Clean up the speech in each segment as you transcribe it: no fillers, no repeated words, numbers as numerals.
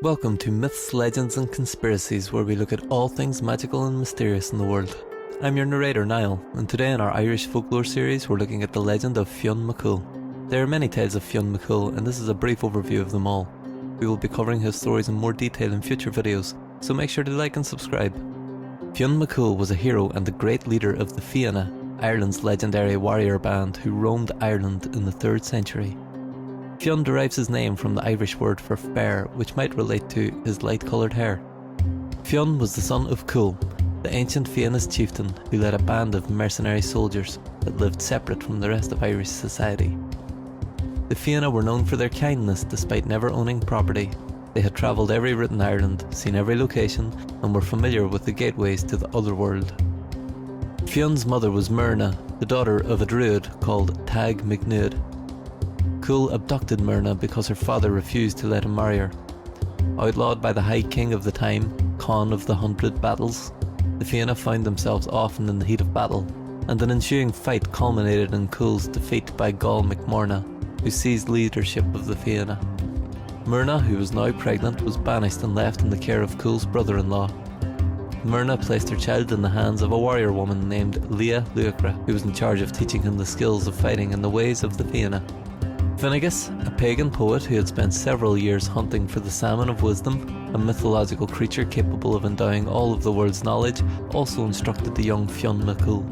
Welcome to Myths, Legends and Conspiracies, where we look at all things magical and mysterious in the world. I'm your narrator Niall, and today in our Irish folklore series we're looking at the legend of Fionn McCool. There are many tales of Fionn McCool, and this is a brief overview of them all. We will be covering his stories in more detail in future videos, so make sure to like and subscribe. Fionn McCool was a hero and the great leader of the Fianna, Ireland's legendary warrior band who roamed Ireland in the 3rd century. Fionn derives his name from the Irish word for fair, which might relate to his light-coloured hair. Fionn was the son of Cool, the ancient Fianna's chieftain who led a band of mercenary soldiers that lived separate from the rest of Irish society. The Fianna were known for their kindness despite never owning property. They had travelled every route in Ireland, seen every location, and were familiar with the gateways to the other world. Fionn's mother was Myrna, the daughter of a druid called Tag McNuid. Cool abducted Myrna because her father refused to let him marry her. Outlawed by the High King of the time, Conn of the 100 Battles, the Fianna found themselves often in the heat of battle, and an ensuing fight culminated in Cool's defeat by Gall McMorna, who seized leadership of the Fianna. Myrna, who was now pregnant, was banished and left in the care of Cool's brother-in-law. Myrna placed her child in the hands of a warrior woman named Leah Luacra, who was in charge of teaching him the skills of fighting and the ways of the Fianna. Finnegas, a pagan poet who had spent several years hunting for the Salmon of Wisdom, a mythological creature capable of endowing all of the world's knowledge, also instructed the young Fionn McCool.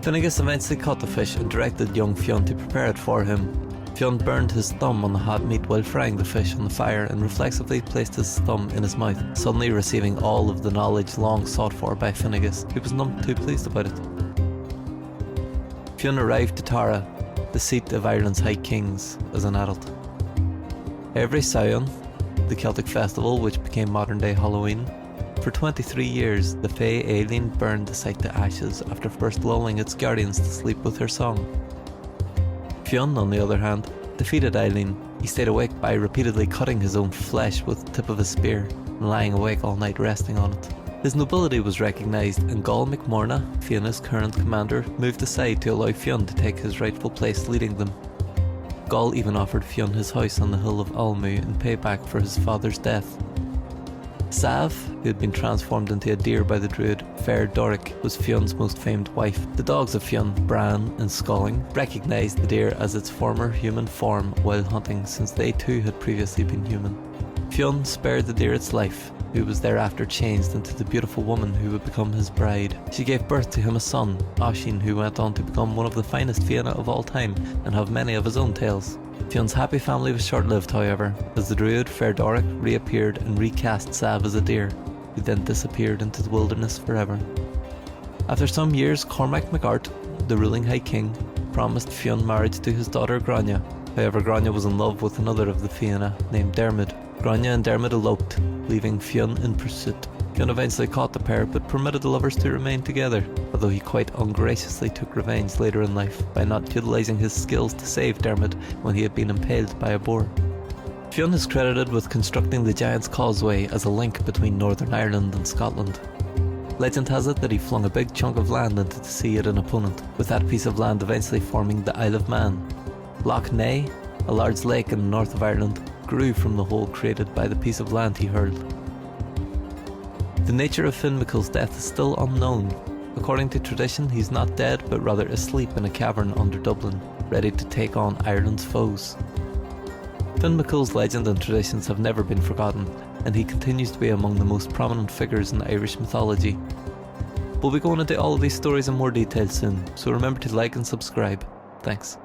Finnegas eventually caught the fish and directed young Fionn to prepare it for him. Fionn burned his thumb on the hot meat while frying the fish on the fire and reflexively placed his thumb in his mouth, suddenly receiving all of the knowledge long sought for by Finnegas, who was none too pleased about it. Fionn arrived to Tara, the seat of Ireland's High Kings, as an adult. Every Samhain, the Celtic festival which became modern-day Halloween, for 23 years the Fae Aileen burned the site to ashes after first lulling its guardians to sleep with her song. Fionn, on the other hand, defeated Aileen. He stayed awake by repeatedly cutting his own flesh with the tip of a spear and lying awake all night resting on it. His nobility was recognised, and Gall McMorna, Fianna's current commander, moved aside to allow Fionn to take his rightful place leading them. Gall even offered Fionn his house on the hill of Almu in payback for his father's death. Sav, who had been transformed into a deer by the druid Fair Doric, was Fionn's most famed wife. The dogs of Fionn, Bran and Sculling, recognised the deer as its former human form while hunting, since they too had previously been human. Fionn spared the deer its life, who was thereafter changed into the beautiful woman who would become his bride. She gave birth to him a son, Oisín, who went on to become one of the finest Fianna of all time and have many of his own tales. Fionn's happy family was short-lived, however, as the druid Fair Doric reappeared and recast Sav as a deer, who then disappeared into the wilderness forever. After some years, Cormac MacArt, the ruling High King, promised Fionn marriage to his daughter Grania. However, Grania was in love with another of the Fianna, named Dermid. Grania and Dermid eloped, leaving Fionn in pursuit. Fionn eventually caught the pair, but permitted the lovers to remain together, although he quite ungraciously took revenge later in life by not utilising his skills to save Dermid when he had been impaled by a boar. Fionn is credited with constructing the Giant's Causeway as a link between Northern Ireland and Scotland. Legend has it that he flung a big chunk of land into the sea at an opponent, with that piece of land eventually forming the Isle of Man. Loch Ness, a large lake in the north of Ireland, grew from the hole created by the piece of land he hurled. The nature of Fionn McCool's death is still unknown. According to tradition, he's not dead but rather asleep in a cavern under Dublin, ready to take on Ireland's foes. Fionn McCool's legend and traditions have never been forgotten, and he continues to be among the most prominent figures in Irish mythology. We'll be going into all of these stories in more detail soon, so remember to like and subscribe. Thanks.